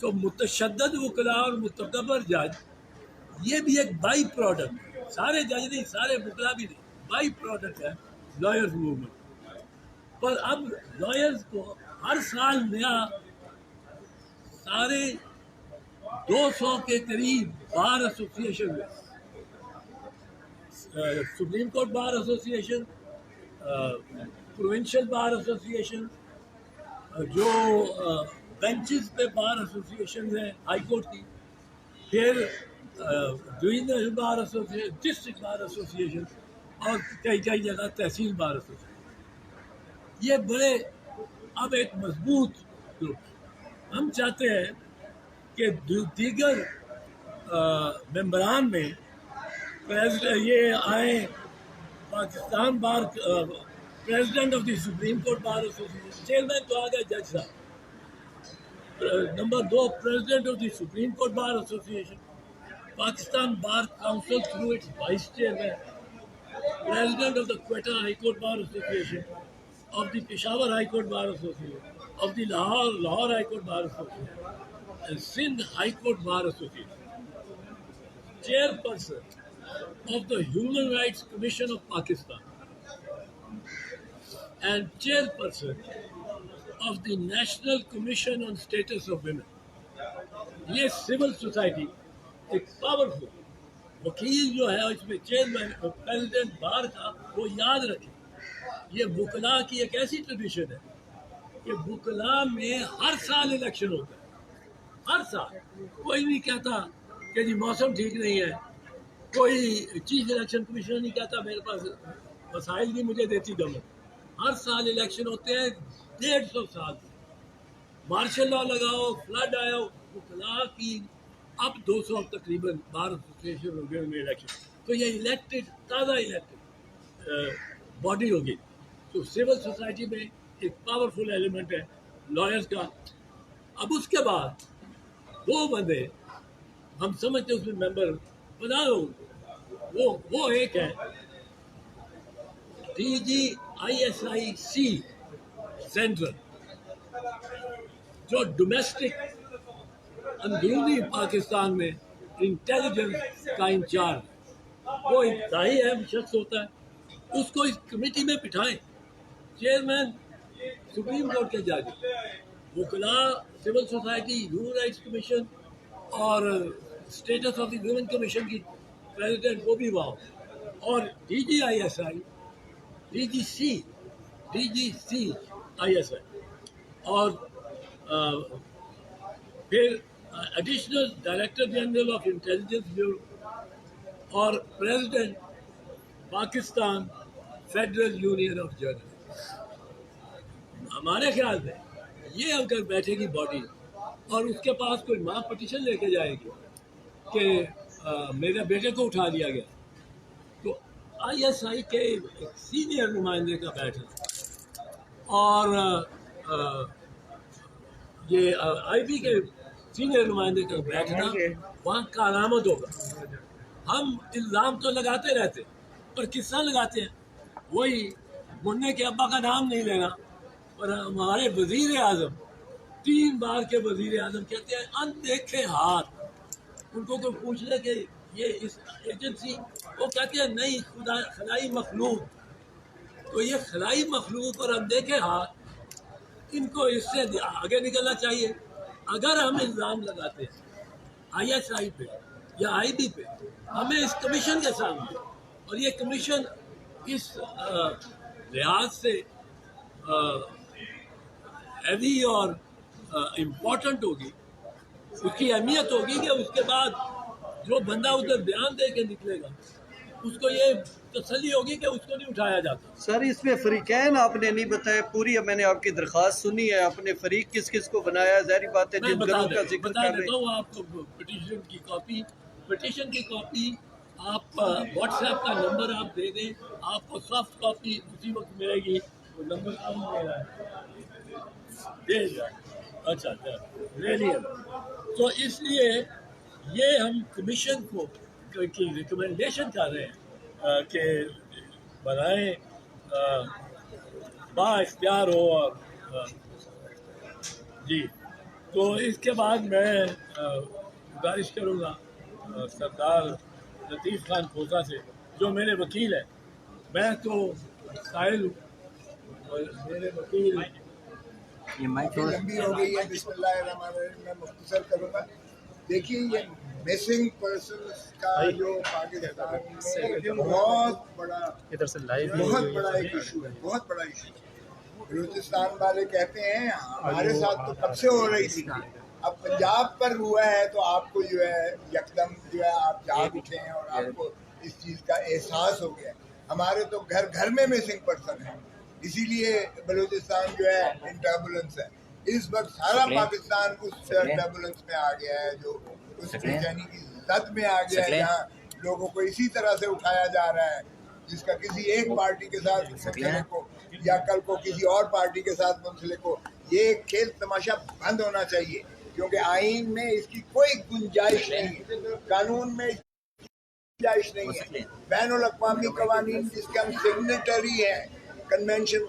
تو متشدد وکلا اور متکبر جج یہ بھی ایک بائی پروڈکٹ، سارے جج نہیں، سارے وکلا بھی نہیں، بائی پروڈکٹ ہے لائرز موومنٹ. پر اب لائرز کو ہر سال نیا سارے 200 کے قریب بار ایسوسیشن میں، supreme court bar association, provincial bar association, جو بینچز پہ بار ایسوسیشن ہے ہائی کورٹ کی، پھر divisional bar association, district bar association, اور کئی جگہ تحصیل بار ایسوسیشن. یہ بڑے اب ایک مضبوط گروپ. ہم چاہتے ہیں کہ دیگر ممبران میں یہ آئیں. Pakistan bar president of the supreme court bar association, chairman تو آ گیا جج صاحب. Number 2 president of the supreme court bar association, Pakistan bar council through its vice chairman, president of the Quetta high court bar association, of the Peshawar High Court Bar Association, of the Lahore High Court Bar Association, and Sindh High Court Bar Association, chairperson of the Human Rights Commission of Pakistan, and chairperson of the National Commission on Status of Women. یہ civil society ایک powerful وکیل جو ہے اس میں chairman president بار کا، وہ یاد رکھے یہ وکلا کی ایک ایسی ٹریڈیشن ہے کہ وکلا میں ہر سال الیکشن ہوتا ہے، ہر سال. کوئی نہیں کہتا کہ جی موسم ٹھیک نہیں ہے، کوئی چیف الیکشن کمیشنر نہیں کہتا میرے پاس وسائل نہیں مجھے دیتی گورنمنٹ. ہر سال الیکشن ہوتے ہیں 150 سال. مارشل لا لگاؤ، فلڈ آیا، وکلا کی اب 200 تقریباً بار ایسوسیشن ہو گئے میں الیکشن. تو یہ الیکٹڈ تازہ الیکٹڈ باڈی ہوگی. تو سول سوسائٹی میں ایک پاورفل ایلیمنٹ ہے لائرز کا. اب اس کے بعد 2 بندے ہم سمجھتے اس میں ممبر بنا لو. وہ ایک ہے DGISIC سینٹرل، جو ڈومیسٹک اندرونی پاکستان میں انٹیلیجنس کا انچارج، وہ انتہائی اہم شخص ہوتا ہے. اس کو اس کمیٹی میں بٹھائیں. چیئرمین سپریم کورٹ کے جج، وکلا، civil society, human rights commission اور status of the women commission کی پریزیڈنٹ وہ بھی وہاں، اور DGISI، DGCISI، اور پھر additional director general of intelligence bureau, اور president Pakistan federal union of journalist. ہمارے خیال میں یہ اگر بیٹھے گی باڈی اور اس کے پاس کوئی ماں پٹیشن لے کے جائے گی کہ میرے بیٹے کو اٹھا لیا گیا، تو ISI کے ایک سینئر نمائندے کا بیٹھنا اور یہ IB کے سینئر نمائندے کا بیٹھنا وہاں کارآمد ہوگا. ہم الزام تو لگاتے رہتے پر کس طرح لگاتے ہیں؟ وہی منع کے ابا کا نام نہیں لینا. اور ہمارے وزیر اعظم 3 بار کے وزیر اعظم کہتے ہیں اندیکھے ہاتھ. ان کو کوئی پوچھ لے کہ یہ اس ایجنسی، وہ کہتے ہیں نہیں، خلائی مخلوق. تو یہ خلائی مخلوق اور اندیکھے ہاتھ، ان کو اس سے آگے نکلنا چاہیے. اگر ہم الزام لگاتے ہیں ISI پہ یا IB پہ، ہمیں اس کمیشن کے سامنے، اور یہ کمیشن اس لحاظ سے ہیوی اور امپورٹنٹ ہوگی، اس کی اہمیت ہوگی کہ اس کے بعد جو بندہ ادھر بیان دے کے نکلے گا اس کو یہ تسلی ہوگی کہ اس کو نہیں اٹھایا جاتا. سر اس میں فریقین آپ نے نہیں بتایا پوری، میں نے آپ کی درخواست سنی ہے، آپ نے فریق کس کس کو بنایا، ظاہری بات ہے میں جن گروہ کا ذکر بتا کر رہے دیتا ہیں. ہوں آپ کو. پٹیشن کی کاپی آپ واٹس ایپ کا نمبر آپ دے دیں، آپ کو سافٹ کاپی اسی وقت ملے گی. وہ نمبر کون دے رہا ہے؟ اچھا لے لیا. تو اس لیے یہ ہم کمیشن کو کی ریکمنڈیشن کر رہے ہیں کہ بنائیں، با اختیار ہو. اور جی تو اس کے بعد میں گزارش کروں گا سردار لطیف خان کھوسہ سے جو میرے وکیل ہے. میں تو قائل ہوں اور میرے وکیل لمبی ہو گئی ہے. بسم اللہ الرحمن الرحیم. میں مختصر کروں گا. دیکھیے یہ مسنگ پرسنس کا جو پاکستان میں بہت بڑا ایک ایشو ہے, بہت بڑا ایشو ہے. بلوچستان والے کہتے ہیں ہمارے ساتھ تو کب سے ہو رہی تھی, اب پنجاب پر ہوا ہے تو آپ کو جو ہے یکدم جو ہے آپ جاگ اٹھے ہیں اور آپ کو اس چیز کا احساس ہو گیا. ہمارے تو گھر گھر میں مسنگ پرسن ہے, اسی لیے بلوچستان جو ہے ان ٹربولنس ہے. اس وقت سارا پاکستان اس ٹربولنس میں آ گیا ہے, جو اس بے چینی کی زد میں آ گیا ہے, جہاں لوگوں کو اسی طرح سے اٹھایا جا رہا ہے جس کا کسی ایک پارٹی کے ساتھ منسلک ہو یا کل کو کسی اور پارٹی کے ساتھ منسلک ہو. یہ کھیل تماشا بند ہونا چاہیے کیونکہ آئین میں اس کی کوئی گنجائش نہیں ہے, قانون میں گنجائش نہیں ہے. بین الاقوامی قوانین جس کے ہم سگنیٹری ہیں کنونشن,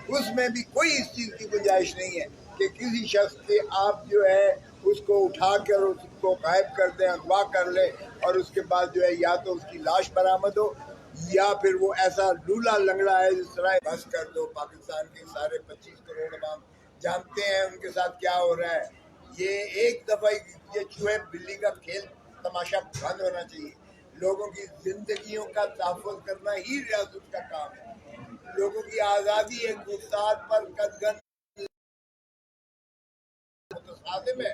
اس میں بھی کوئی اس چیز کی گنجائش نہیں ہے کہ کسی شخص کے آپ جو ہے اس کو اٹھا کر اس کو غائب کر دیں, اغوا کر لیں اور اس کے بعد جو ہے یا تو اس کی لاش برآمد ہو یا پھر وہ ایسا لولا لنگڑا ہے جس طرح بس کر دو. پاکستان کے سارے 25 کروڑ عوام جانتے ہیں ان کے ساتھ کیا ہو رہا ہے. یہ ایک دفعہ یہ چوہے بلی کا کھیل تماشا بند ہونا چاہیے. لوگوں کی زندگیوں کا تحفظ کرنا ہی ریاست کا کام ہے. لوگوں کی آزادی ایک گفتار پر قدغن متصادم ہے.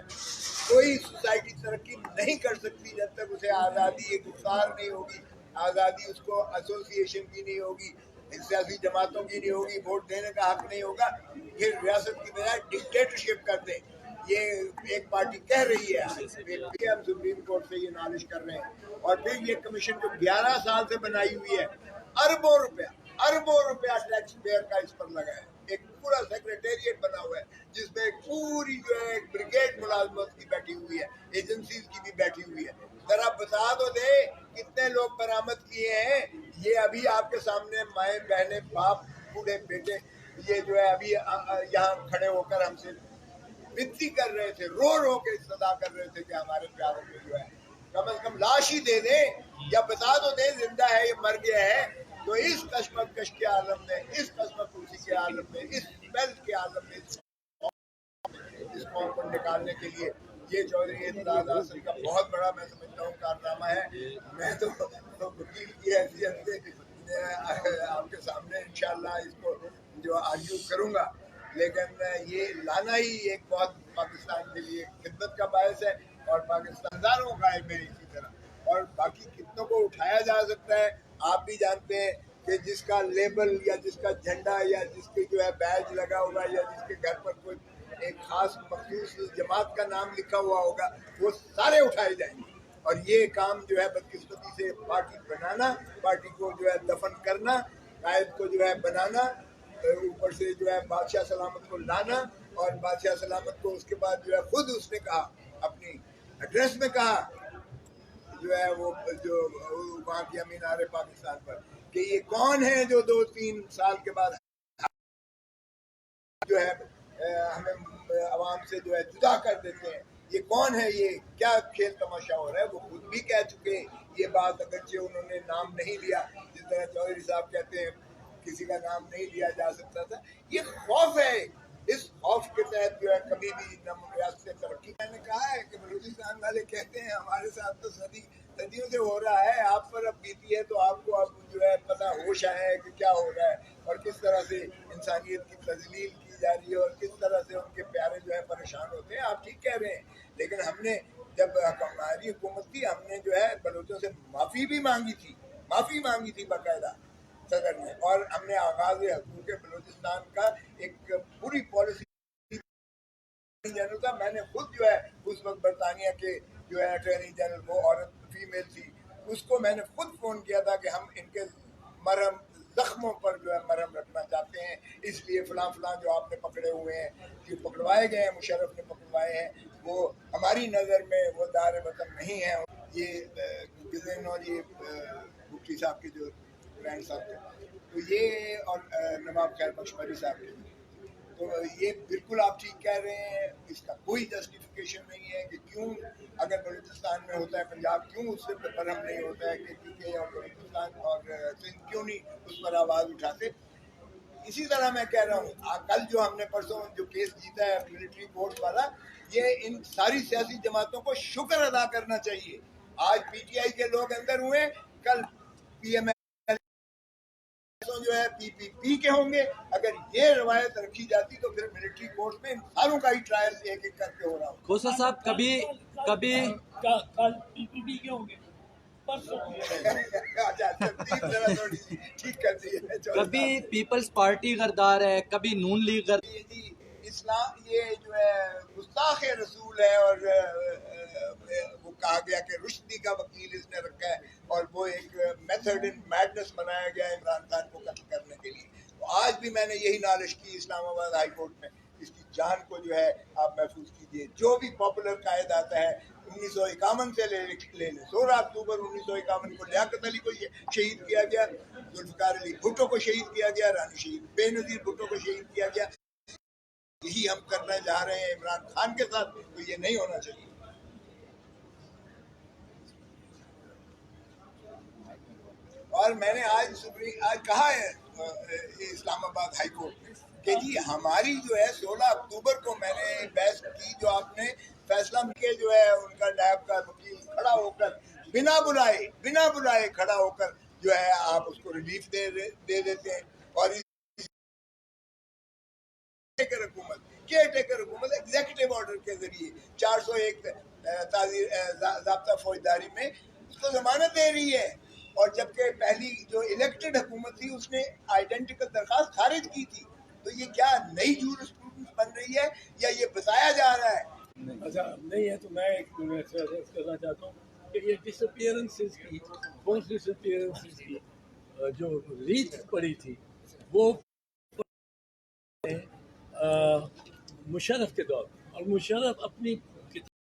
کوئی سوسائٹی ترقی نہیں کر سکتی جب تک اسے آزادی ایک گفتار نہیں ہوگی, آزادی اس کو ایسوسیشن کی نہیں ہوگی, سیاسی جماعتوں کی نہیں ہوگی, ووٹ دینے کا حق نہیں ہوگا. پھر ریاست کی بجائے ڈکٹیٹرشپ کر دیں. یہ ایک پارٹی کہہ رہی ہے, ہم سپریم کورٹ سے یہ نالش کر رہے ہیں. اور پھر یہ کمیشن جو 11 سال سے بنائی ہوئی ہے, اربوں روپیہ ٹیکس پیئر کا اس پر لگا ہے. ایک پورا سیکریٹریٹ بنا ہوا ہے جس میں پوری جو ہے ایک بریگیڈ ملازمت کی بیٹھی ہوئی ہے, ایجنسیز کی بھی بیٹھی ہوئی ہے. ذرا بتا تو دے کتنے لوگ برآمد کیے ہیں. یہ ابھی آپ کے سامنے مائیں بہنیں باپ بوڑھے بیٹے یہ جو ہے ابھی یہاں کھڑے ہو کر ہم سے بنتی کر رہے تھے, رو کے صدا کر رہے تھے کہ ہمارے پیاروں کو جو ہے کم از کم لاش ہی دے دیں یا بتا تو دیں زندہ ہے یا مر گیا ہے. تو اس کشمکش کے عالم میں, اس کشمکشی کے عالم میں, اس ویلتھ کے عالم میں اس قوم کو نکالنے کے لیے یہ چودھری اعتزاز حاصل کا بہت بڑا میں سمجھتا ہوں کارنامہ ہے. میں تو وکیل کی حیثیت سے آپ کے سامنے انشاءاللہ اس کو جو آرگیو کروں گا, لیکن یہ لانا ہی ایک بہت پاکستان کے لیے خدمت کا باعث ہے. اور پاکستان ہزاروں غائب ہے اسی طرح, اور باقی کتنوں کو اٹھایا جا سکتا ہے. آپ بھی جانتے ہیں کہ جس کا لیبل یا جس کا جھنڈا یا جس کے جو ہے بیج لگا ہوگا یا جس کے گھر پر کوئی ایک خاص مخصوص جماعت کا نام لکھا ہوا ہوگا وہ سارے اٹھائے جائیں گے. اور یہ کام جو ہے بدقسمتی سے پارٹی بنانا, پارٹی کو جو ہے دفن کرنا, قائد کو جو ہے بنانا, اوپر سے جو ہے بادشاہ سلامت کو لانا, اور بادشاہ سلامت کو اس کے بعد جو ہے خود اس نے کہا اپنی ایڈریس میں کہا جو ہے وہ جو وہاں کی مینار پاکستان پر کہ یہ کون ہے جو 2-3 سال کے بعد جو ہے ہمیں عوام سے جو ہے جدا کر دیتے ہیں. یہ کون ہے, یہ کیا کھیل تماشا ہو رہا ہے. وہ خود بھی کہہ چکے یہ بات, اگرچہ انہوں نے نام نہیں لیا, جس طرح چودھری صاحب کہتے ہیں کسی کا نام نہیں لیا جا سکتا تھا. یہ خوف ہے, اس خوف کے تحت جو ہے کبھی بھی نہ ریاست سے ترقی. میں نے کہا ہے کہ بلوچستان والے کہتے ہیں ہمارے ساتھ تو صدیوں سے ہو رہا ہے, آپ پر اب بیتی ہے تو آپ کو اب جو ہے پتہ ہوش آیا ہے کہ کیا ہو رہا ہے اور کس طرح سے انسانیت کی تذلیل کی جا رہی ہے اور کس طرح سے ان کے پیارے جو ہے پریشان ہوتے ہیں. آپ ٹھیک کہہ رہے ہیں, لیکن ہم نے جب ہماری حکومت تھی ہم نے جو ہے بلوچوں سے معافی بھی مانگی تھی باقاعدہ صدر نے, اور ہم نے آغاز حقوق بلوچستان کا ایک پوری پالیسی جنرل تھا. میں نے خود جو ہے اس وقت برطانیہ کے جو ہے اٹارنی جنرل, وہ عورت فیمیل تھی, اس کو میں نے خود فون کیا تھا کہ ہم ان کے مرہم زخموں پر جو ہے مرہم رکھنا چاہتے ہیں, اس لیے فلاں جو آپ نے پکڑے ہوئے ہیں, جو پکڑوائے گئے ہیں, مشرف نے پکڑوائے ہیں, وہ ہماری نظر میں وہ دار وطن نہیں ہیں. یہ اور یہ بھٹی صاحب کے جو فرینڈ صاحب تھے, تو یہ اور نواب خیر بخش مری صاحب کے تو یہ بالکل آپ ٹھیک کہہ رہے ہیں، اس کا کوئی جسٹیفیکیشن نہیں ہے کہ کیوں اگر بلوچستان میں ہوتا ہے پنجاب کیوں اس سے برہم نہیں ہوتا ہے کہ کیونکہ اور بلوچستان اور سندھ کیوں نہیں اس پر آواز اٹھاتے. اسی طرح میں کہہ رہا ہوں کل جو ہم نے پرسوں جو کیس جیتا ہے ملٹری کورٹ والا، یہ ان ساری سیاسی جماعتوں کو شکر ادا کرنا چاہیے. آج پی ٹی آئی کے لوگ اندر ہوئے، کل پی ایم جو ہے پی پی پی کے ہوں گے. اگر یہ روایت رکھی جاتی تو پھر ملٹری کورٹ میں ان ساروں کا ہی ٹرائل ایک ایک کر کے ہو رہا ہوں. کھوسا صاحب کبھی کل پی پی پی کے ہوں گے، پرسوں اچھا ترتیب ذرا تھوڑی سی ٹھیک کر دی ہے. کبھی پیپلز پارٹی غردار ہے، کبھی نون لیگ جی اسلام یہ جو ہے گستاخ رسول ہے، اور وہ کہا گیا کہ رشدی کا وکیل اس نے رکھا ہے، اور وہ ایک میتھڈ ان میڈنس بنایا گیا ہے عمران خان کو قتل کرنے کے لیے. تو آج بھی میں نے یہی نالش کی اسلام آباد ہائی کورٹ میں، اس کی جان کو جو ہے آپ محفوظ کیجیے. جو بھی پاپولر قائد آتا ہے 1951 سے لے لیں، 16 اکتوبر 1951 کو لیاقت علی کو شہید کیا گیا، ذوالفقار علی بھٹو کو شہید کیا گیا، رانی شہید بے نظیر بھٹو کو شہید کیا گیا. یہی ہم کرنا چاہ رہے ہیں عمران خان کے ساتھ، تو یہ نہیں ہونا چاہیے. اور میں نے آج کہا ہے اسلام آباد ہائی کورٹ میں کہ جی ہماری جو ہے 16 اکتوبر کو میں نے بحث کی، جو آپ نے فیصلہ کے جو ہے ان کا نیب کا وکیل کھڑا ہو کر بنا بلائے کھڑا ہو کر جو ہے آپ اس کو ریلیف دے دیتے ہیں. اور کیئر ٹیکر حکومت ایگزیکٹو آرڈر کے ذریعے 401 ضابطہ فوجداری میں اس کو ضمانت دے رہی ہے. اور جبکہ پہلی جو الیکٹڈ حکومت تھی اس نے آئیڈینٹیکل درخواست خارج کی تھی. تو یہ کیا نئی جورسپروڈنس بن رہی ہے یا یہ بتایا جا رہا ہے؟ اچھا نہیں ہے تو میں ایک کرنا چاہتا ہوں کہ یہ ڈس اپیئرنسز کی فورس ڈس اپیئرنسز کی جو ریت پڑی تھی وہ مشرف کے دور میں، اور مشرف اپنی